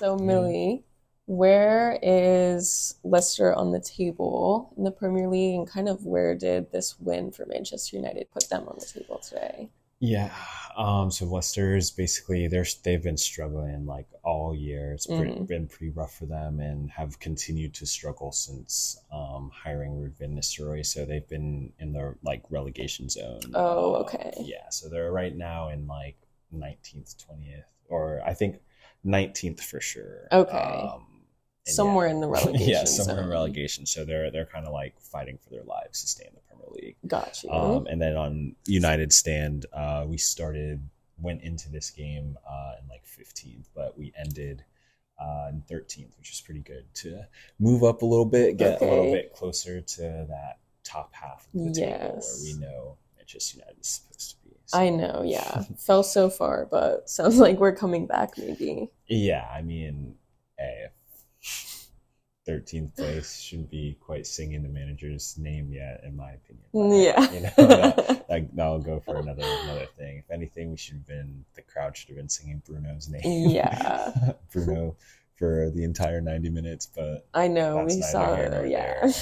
So, Millie, where is Leicester on the table in the Premier League, and kind of where did this win for Manchester United put them on the table today? Yeah. So Leicester's basically they've been struggling like all year. Mm. Been pretty rough for them and have continued to struggle since hiring Ruben Nistelrooy. So they've been in the like relegation zone. Oh, okay. Yeah. So they're right now in like 19th, 20th, or I think 19th for sure. Okay. And yeah, Somewhere in the yeah, relegation somewhere in zone. relegation. So they're kind of like fighting for their lives to stay in the Premier League. Got you. And then on United stand, went into this game in like 15th, but we ended in 13th, which is pretty good to move up a little bit, get a little Okay. bit closer to that top half of the table where we Yes. know Manchester United is supposed to be. I So know, yeah. Fell so far, but sounds like we're coming back maybe. yeah, I mean, hey, 13th place shouldn't be quite singing the manager's name yet, in my opinion. But Yeah. hey, that'll go for another thing. If anything, we should have been the crowd should have been singing Bruno's name, Yeah. Bruno, for the entire 90 minutes. But I know, that's we neither here saw, nor there. yeah. I mean,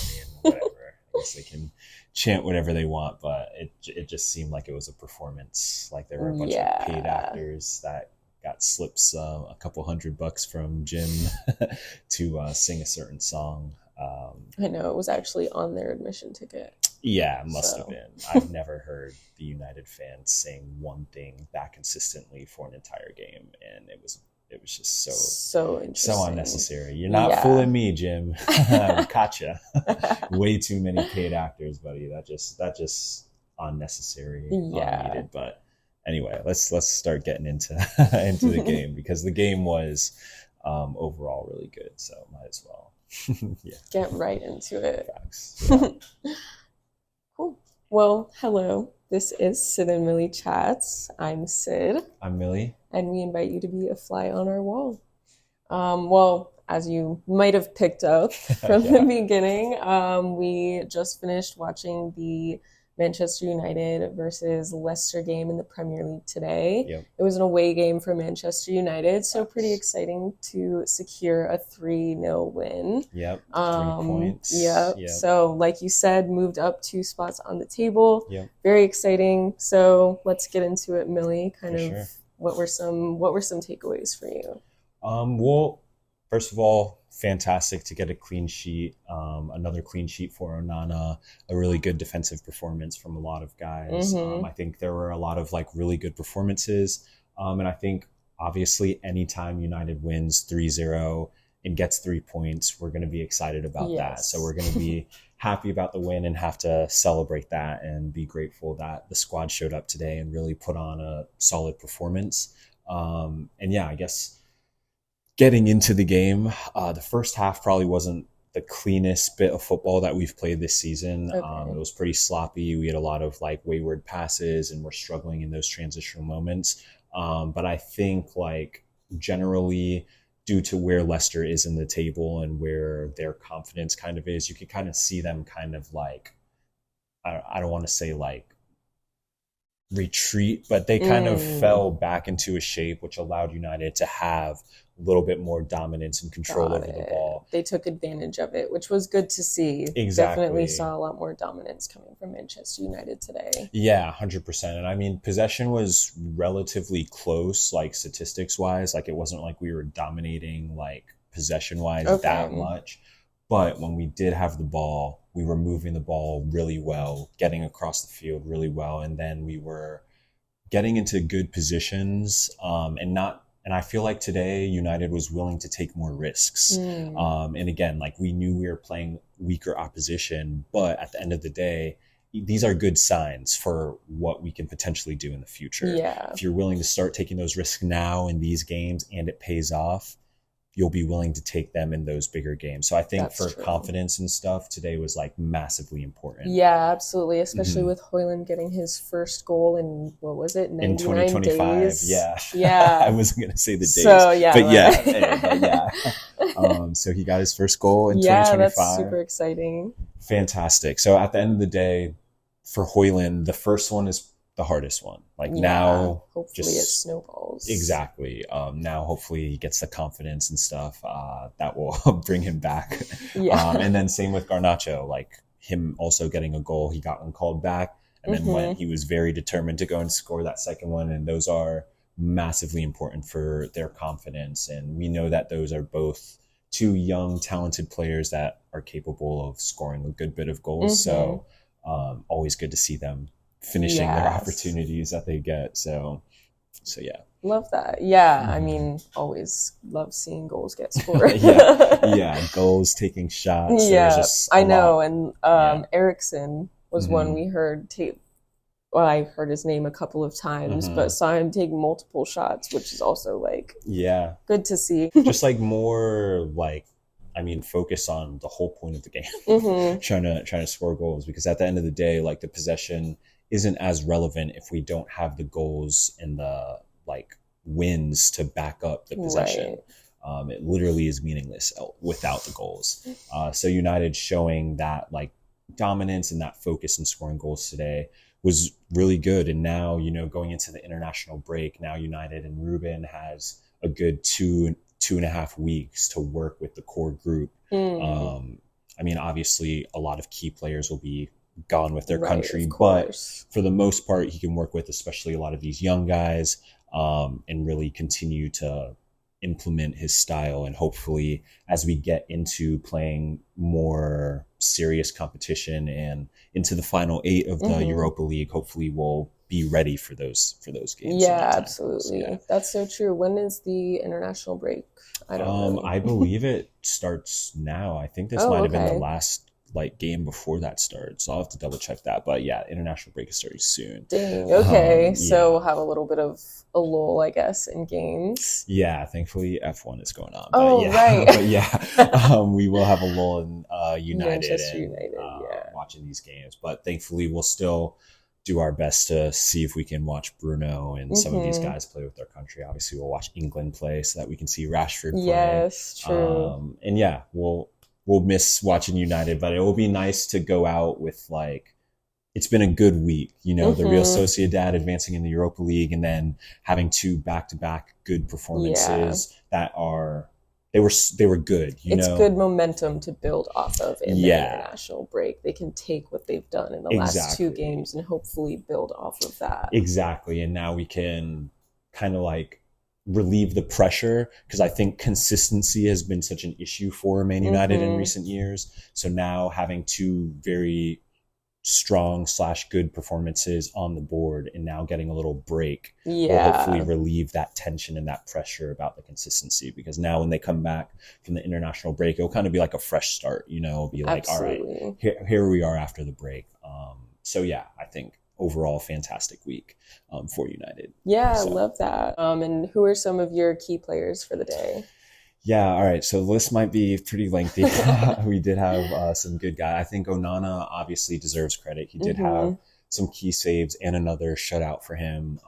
whatever. I guess they can chant whatever they want, but it just seemed like it was a performance. Like there were a bunch of paid Yeah. actors that got slips a couple $100 from Jim to sing a certain song. I know it was actually on their admission ticket. Yeah, it must have So, been. I've never heard the United fans sing one thing that consistently for an entire game, and it was just so so interesting. unnecessary. You're not Yeah. fooling me, Jim. Gotcha. Way too many paid actors, buddy. That just unnecessary, Yeah. unneeded. But anyway, let's start getting into into the game because the game was overall really good. So might as well. Yeah, Get right into it. facts. Yeah, Cool. Well, hello. This is Sid and Millie Chats. I'm Sid, I'm Millie. and we invite you to be a fly on our wall. Well, as you might have picked up from the Yeah. beginning, we just finished watching the Manchester United versus Leicester game in the Premier League today. Yep. It was an away game for Manchester United, so pretty Facts. exciting to secure a 3-0 win. Yep. 3 points. Yep. Yep. So, like you said, moved up 2 spots on the table. Yep. Very exciting. So let's get into it, Millie. Kind For of sure. what were some takeaways for you? Well, first of all, fantastic to get a clean sheet. Another clean sheet for Onana. A really good defensive performance from a lot of guys. Mm-hmm. I think there were a lot of like really good performances. And I think obviously anytime United wins 3-0 and gets 3 points, we're going to be excited about that. So we're Yes. going to be happy about the win and have to celebrate that and be grateful that the squad showed up today and really put on a solid performance. And yeah, I guess getting into the game, the first half probably wasn't the cleanest bit of football that we've played this season. Okay. It was pretty sloppy. We had a lot of like wayward passes and we're struggling in those transitional moments. But I think like generally due to where Leicester is in the table and where their confidence kind of is, you could kind of see them kind of like, I don't want to say like retreat, but they kind of Mm, fell back into a shape which allowed United to have a little bit more dominance and control got over the it. ball. They took advantage of it, which was good to see. Definitely Exactly. saw a lot more dominance coming from Manchester United today. Yeah, 100%. And I mean, possession was relatively close, like statistics wise. Like it wasn't like we were dominating, like possession wise, that Okay. much. But when we did have the ball, we were moving the ball really well, getting across the field really well. And then we were getting into good positions and I feel like today United was willing to take more risks. Mm, And again, like we knew we were playing weaker opposition, but at the end of the day, these are good signs for what we can potentially do in the future. yeah, If you're willing to start taking those risks now in these games and it pays off, you'll be willing to take them in those bigger games. So I think that's for true. confidence and stuff, today was like massively important. Yeah, absolutely. Especially Mhm. with Hoyland getting his first goal in, what was it, In 99 2025, days? yeah. I Yeah. wasn't going to say the days, So, yeah, but yeah, but right. yeah. So he got his first goal in Yeah, that's 2025. super exciting. Fantastic. So at the end of the day, for Hoyland, the first one is the hardest one. Like Yeah. now, Hopefully it just snowballs. exactly. Now, hopefully, he gets the confidence and stuff that will bring him back. Yeah. And then same with Garnacho, like him also getting a goal. He got one called back, and then when Mm-hmm. he was very determined to go and score that second one, and those are massively important for their confidence. And we know that those are both two young, talented players that are capable of scoring a good bit of goals. Mm-hmm. So always good to see them finishing their Yes. opportunities that they get. So yeah. Love that. Yeah. I Mhm. mean, always love seeing goals get scored. Yeah, yeah, goals, taking shots. There was Yeah, just a I know. lot. And Yeah. Erickson was one Hmm. we heard take. Well, I heard his name a couple of times, but Hmm. saw him take multiple shots, which is also like Yeah, good to see. just like more like, I mean, focus on the whole point of the game, Hmm. trying to score goals. Because at the end of the day, like the possession isn't as relevant if we don't have the goals and the like wins to back up the possession. Right. It literally is meaningless without the goals. So United showing that like dominance and that focus in scoring goals today was really good. And now, going into the international break, now United and Ruben has a good 2.5 weeks to work with the core group. Mm. Um, I mean, obviously, a lot of key players will be gone with their Right, country, of but course. for the most part, he can work with especially a lot of these young guys, and really continue to implement his style. And hopefully, as we get into playing more serious competition and into the final eight of the Hmm. Europa League, hopefully we'll be ready for those games in Yeah, that time. So yeah. absolutely. That's so true. When is the international break? I don't know. I believe it starts now. I think this Oh, might have been the okay. last like game before that starts. So I'll have to double check that. But yeah, international break is starting soon. Dang. Okay. So Yeah, we'll have a little bit of a lull, I guess, in games. yeah. Thankfully, F1 is going on. But Oh, yeah, right. but yeah, we will have a lull in United Manchester and United. Yeah. watching these games. But thankfully, we'll still do our best to see if we can watch Bruno and some of these Hmm. guys play with their country. Obviously, we'll watch England play so that we can see Rashford play. Yes, true. And yeah, we'll miss watching United, but it will be nice to go out with like it's been a good week. The Real Hmm. Sociedad advancing in the Europa League and then having two back-to-back good Yeah. performances that are they were good. It's good momentum to build off of in the Yeah, international break. They can take what they've done in the last two exactly. games and hopefully build off of that. Exactly. And now we can kind of like relieve the pressure because I think consistency has been such an issue for Man United in Hmm. recent years. So now having two very strong slash good performances on the board and now getting a little break will hopefully Yeah, relieve that tension and that pressure about the consistency because now when they come back from the international break it'll kind of be like a fresh start. It'll be like, all right, absolutely. here we are after the break. So yeah, I think overall fantastic week for United. Yeah, I So love that. And who are some of your key players for the day? yeah, all right. So the list might be pretty lengthy. We did have some good guys. I think Onana obviously deserves credit. He did have Hmm. some key saves and another shutout for him.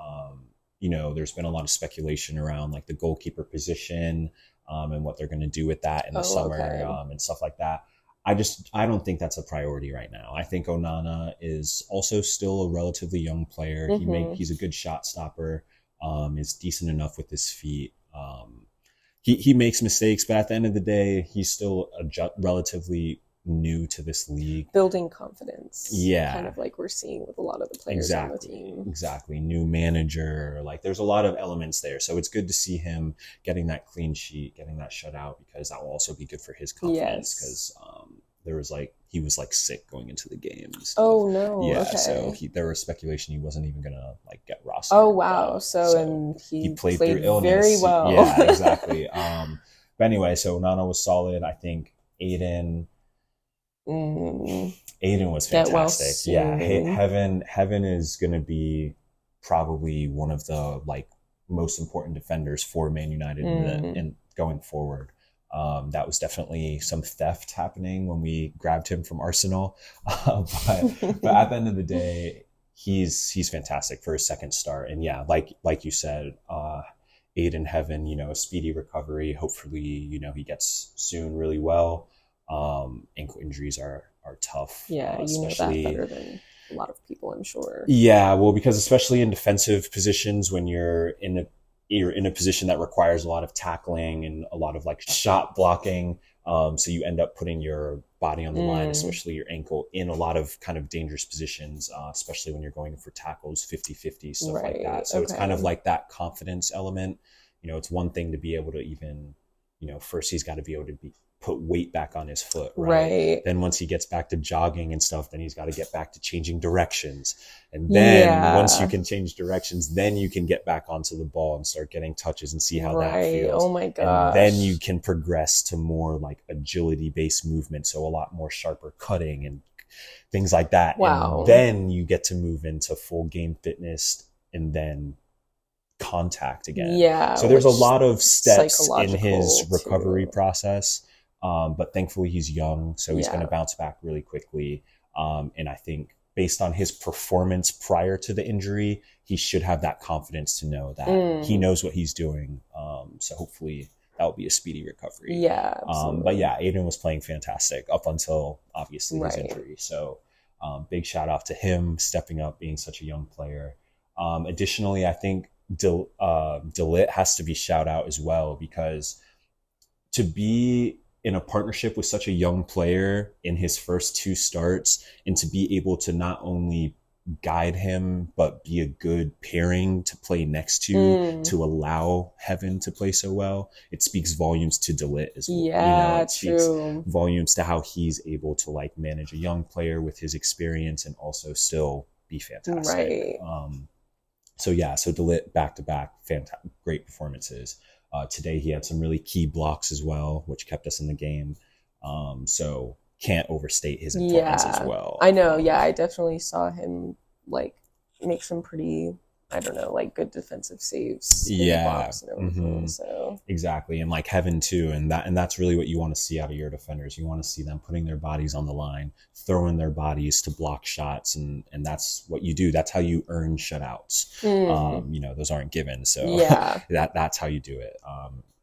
There's been a lot of speculation around like the goalkeeper position, and what they're going to do with that in the Oh, summer, okay. and stuff like that. I don't think that's a priority right now. I think Onana is also still a relatively young player. Hmm. He's a good shot stopper. Is decent enough with his feet. He makes mistakes, but at the end of the day, he's still relatively new to this league. Building confidence, kind Yeah, of like we're seeing with a lot of the players on the exactly, team. exactly. New manager, like there's a lot of elements there. So it's good to see him getting that clean sheet, getting that shutout, because that will also be good for his confidence. Yes. Because there was like he was like sick going into the game and stuff. Oh no. Yeah, so Okay. there was speculation he wasn't even gonna like get Oh rostered. wow. So So and he he played through played very illness. well. Yeah, exactly. But anyway, so Nana was solid. I think Mm, Aiden was get well fantastic. Yeah, soon. Heaven is going to be probably one of the like most important defenders for Man United Mm. in going forward. That was definitely some theft happening when we grabbed him from Arsenal, but at the end of the day, he's fantastic for his second start. And yeah, like you said, Aiden Heaven, a speedy recovery. Hopefully, he gets soon really well. Ankle injuries are tough, Yeah, you know that especially better than a lot of people. people, I'm sure. Yeah, well, because especially in defensive positions, when you're in a position that requires a lot of tackling and a lot of like shot blocking, so you end up putting your body on the line, especially your ankle, in a lot of kind of dangerous positions, especially when you're going for tackles 50-50, stuff like Right. that. So it's kind of Okay. like that confidence element. It's one thing to be able to even, first he's got to be able to put weight back on his foot, right? Right. Then once he gets back to jogging and stuff, then he's got to get back to changing directions. And then once you Yeah. can change directions, then you can get back onto the ball and start getting touches and see how that Right. feels. Oh my And then you gosh. can progress to more like agility based movement. So a lot more sharper cutting and things like that. And Wow. then you get to move into full game fitness and then contact again. Yeah, So there's a which lot of steps in his psychological recovery too. process. But thankfully he's young, so he's going to Yeah. bounce back really quickly. And I think based on his performance prior to the injury, he should have that confidence to know that he Mm. knows what he's doing. So hopefully that will be a speedy recovery. Yeah, But absolutely. yeah, Aiden was playing fantastic up until obviously his Right. injury. So big shout out to him stepping up, being such a young player. Additionally, I think Delit has to be shout out as well, because to be in a partnership with such a young player in his first two starts, and to be able to not only guide him but be a good pairing to play next Mm. to allow Heaven to play so well, it speaks volumes to Delit as well. Yeah, It speaks true. volumes to how he's able to like manage a young player with his experience and also still be fantastic. Right. So yeah, so Delit back to back, fantastic, great performances. Today he had some really key blocks as well, which kept us in the game. So can't overstate his importance as Yeah. well. I know. Yeah, I definitely saw him like make some pretty, I don't know, like good defensive saves in the Yeah, box and everything. So, exactly, and like Heaven too, and that's really what you want to see out of your defenders. You want to see them putting their bodies on the line, throwing their bodies to block shots, and that's what you do. That's how you earn shutouts. mm. Those aren't given, so Yeah. that's how you do it.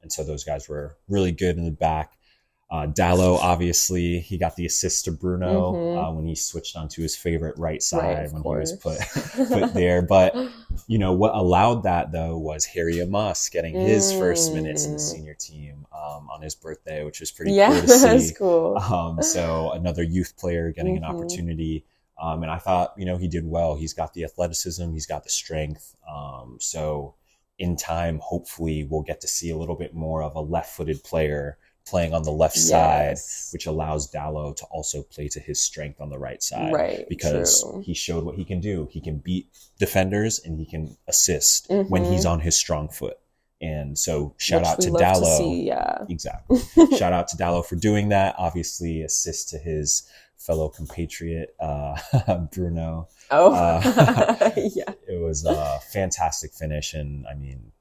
And so those guys were really good in the back. Dallo, obviously, he got the assist to Bruno Mm-hmm. when he switched onto his favorite right Right, side of when he was course. put there. But what allowed that though was Harry Amos getting his first minutes in the Mm. senior team on his birthday, which was pretty Yeah, cool to that's see. cool. So another youth player getting an Mm-hmm. opportunity. And I thought, he did well. He's got the athleticism, he's got the strength. So in time, hopefully, we'll get to see a little bit more of a left-footed player playing on the left side, Yes. which allows Dallo to also play to his strength on the right side, Right, because true. he showed what he can do. He can beat defenders and he can assist when he's Mm-hmm. on his strong foot. And so shout Which out we to love to Dallo. see, yeah. Exactly. Shout out to Dallo for doing that. Obviously, assist to his fellow compatriot, Bruno. Oh, yeah. It was a fantastic finish. And I mean,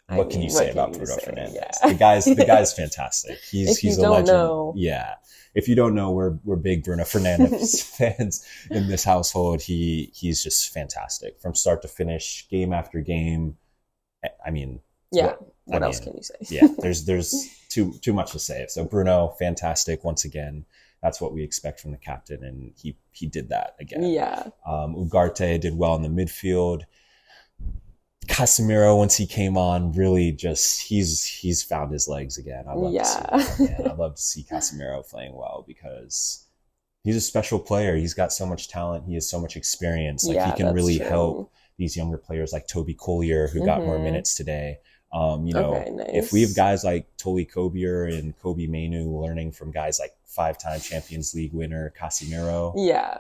I what can you mean, say what can about you Bruno say? Fernandez? Yeah. The guy's fantastic. If you He's a don't legend. know, Yeah. If you don't know, we're big Bruno Fernandez fans in this household. He's just fantastic from start to finish, game after game. I mean, yeah. I What else mean, can you say? yeah, there's too much to say. So Bruno, fantastic once again. That's what we expect from the captain, and he did that again. Yeah. Ugarte did well in the midfield. Casemiro, once he came on, really just he's found his legs again. I love to see Yeah. that, man. I love to see Casemiro playing well, because he's a special player. He's got so much talent. He has so much experience. Like he Yeah, can that's really true. help these younger players like Toby Collier, who got more Mm-hmm. minutes today. Okay, If we have nice. guys like Toli Kobier and Kobe Mainu learning from guys like 5-time Champions League winner Casemiro, Yeah.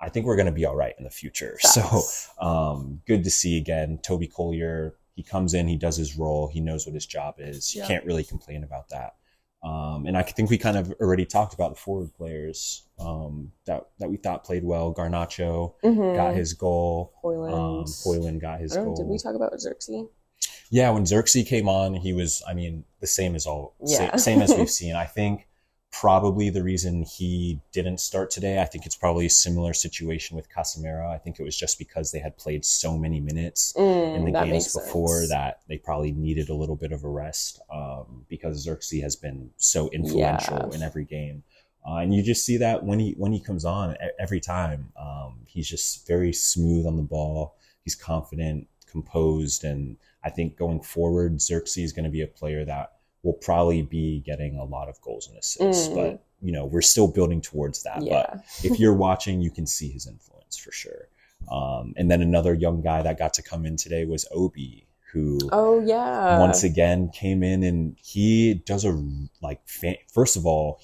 I think we're going to be all right in the future. Facts. So good to see again. Toby Collier, he comes in, he does his role, he knows what his job is. You Yeah. can't really complain about that. And I think we kind of already talked about the forward players that we thought played well. Garnacho got Mm-hmm. his goal. Hoyland. Hoyland got his I don't know, goal. did we talk about Xerxes? Yeah, when Xerxes came on, he was, I mean, the same as Yeah. same as we've seen. I think probably the reason he didn't start today, I think it's probably a similar situation with Casemiro. I think it was just because they had played so many minutes in the That games makes before sense. that they probably needed a little bit of a rest, because Xerxes has been so influential Yeah. in every game. And you just see that when he comes on every time. He's just very smooth on the ball. He's confident, composed, and I think going forward, Xerxes is going to be a player that will probably be getting a lot of goals and assists. But we're still building towards that. Yeah. But if you're watching, you can see his influence for sure. And then another young guy that got to come in today was Obi, who once again came in, and he does first of all,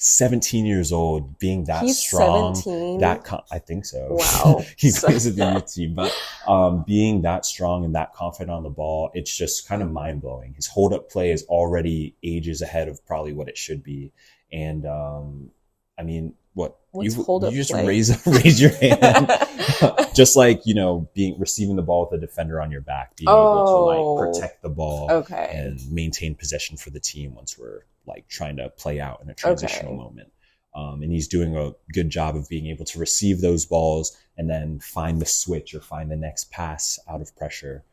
17 years old, being that He's strong, 17? I think so. Wow. He plays at the youth team, but being that strong and that confident on the ball, it's just kind of mind blowing. His hold up play is already ages ahead of probably what it should be, and I mean, what What's you hold up just play? raise your hand, just like receiving the ball with a defender on your back, being able to like protect the ball and maintain possession for the team once we're like trying to play out in a transitional moment. And he's doing a good job of being able to receive those balls and then find the switch or find the next pass out of pressure,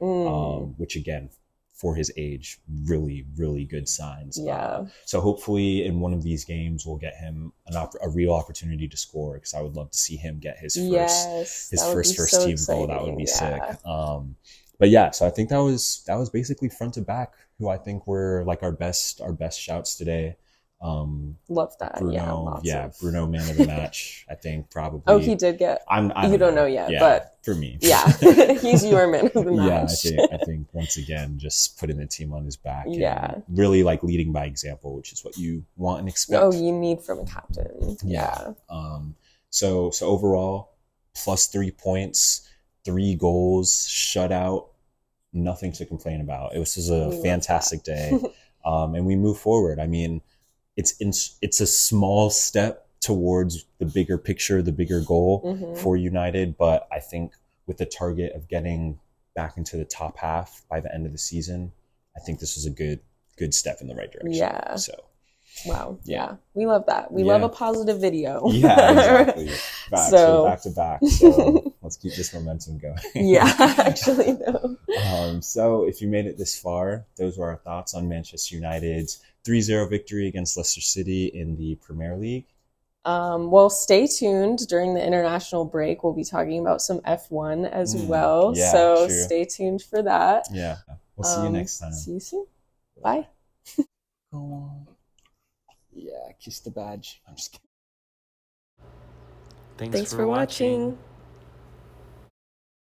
which again, for his age, really, really good signs. Yeah. So hopefully in one of these games, we'll get him a real opportunity to score, because I would love to see him get his first team goal. That would be sick. But yeah, so I think that was basically front to back who I think were like our best shouts today. Love that. Bruno, Bruno, man of the match. I think probably. Oh, he did get. You don't know yet, but for me, he's your man of the match. I think once again, just putting the team on his back. Yeah, and really like leading by example, which is what you want and expect. Oh, you need from a captain. Yeah. So overall, plus 3 points, 3 goals, shutout, nothing to complain about. This was a fantastic day, and we move forward. I mean, it's a small step towards the bigger picture, the bigger goal for United. But I think with the target of getting back into the top half by the end of the season, I think this was a good step in the right direction. Yeah. So. Wow. Yeah. We love that. We love a positive video. Yeah, exactly. Back to back. So let's keep this momentum going. Yeah, actually, though. So if you made it this far, those were our thoughts on Manchester United's 3-0 victory against Leicester City in the Premier League. Well, stay tuned. During the international break, we'll be talking about some F1 as well. Yeah, so true. Stay tuned for that. Yeah. We'll see you next time. See you soon. Bye. Go on. Yeah, kiss the badge. I'm just kidding. Thanks for watching.